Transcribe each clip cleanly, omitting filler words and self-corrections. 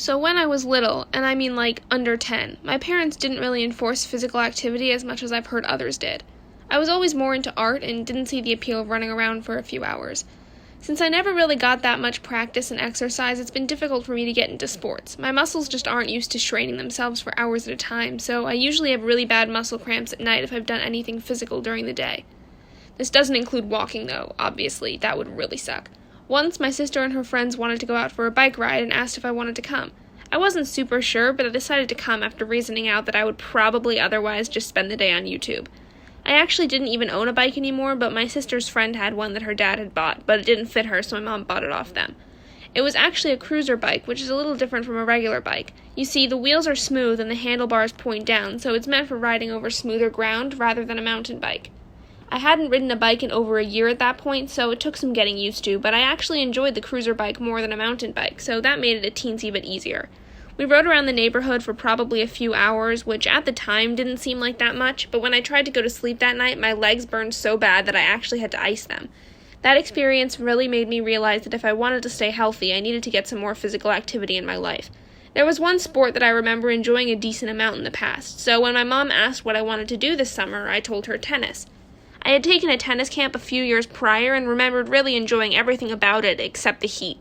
So when I was little, and I mean like under 10, my parents didn't really enforce physical activity as much as I've heard others did. I was always more into art and didn't see the appeal of running around for a few hours. Since I never really got that much practice and exercise, it's been difficult for me to get into sports. My muscles just aren't used to straining themselves for hours at a time, so I usually have really bad muscle cramps at night if I've done anything physical during the day. This doesn't include walking though, obviously, that would really suck. Once, my sister and her friends wanted to go out for a bike ride and asked if I wanted to come. I wasn't super sure, but I decided to come after reasoning out that I would probably otherwise just spend the day on YouTube. I actually didn't even own a bike anymore, but my sister's friend had one that her dad had bought, but it didn't fit her, so my mom bought it off them. It was actually a cruiser bike, which is a little different from a regular bike. You see, the wheels are smooth and the handlebars point down, so it's meant for riding over smoother ground rather than a mountain bike. I hadn't ridden a bike in over a year at that point, so it took some getting used to, but I actually enjoyed the cruiser bike more than a mountain bike, so that made it a teensy bit easier. We rode around the neighborhood for probably a few hours, which at the time didn't seem like that much, but when I tried to go to sleep that night, my legs burned so bad that I actually had to ice them. That experience really made me realize that if I wanted to stay healthy, I needed to get some more physical activity in my life. There was one sport that I remember enjoying a decent amount in the past, so when my mom asked what I wanted to do this summer, I told her tennis. I had taken a tennis camp a few years prior and remembered really enjoying everything about it except the heat.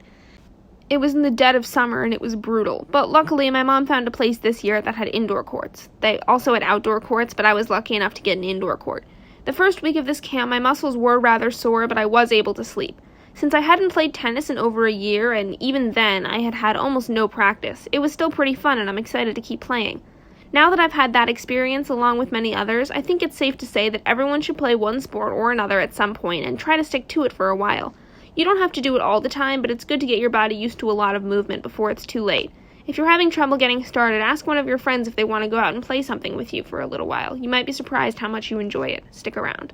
It was in the dead of summer and it was brutal, but luckily my mom found a place this year that had indoor courts. They also had outdoor courts, but I was lucky enough to get an indoor court. The first week of this camp, my muscles were rather sore, but I was able to sleep. Since I hadn't played tennis in over a year, and even then I had had almost no practice, it was still pretty fun and I'm excited to keep playing. Now that I've had that experience, along with many others, I think it's safe to say that everyone should play one sport or another at some point and try to stick to it for a while. You don't have to do it all the time, but it's good to get your body used to a lot of movement before it's too late. If you're having trouble getting started, ask one of your friends if they want to go out and play something with you for a little while. You might be surprised how much you enjoy it. Stick around.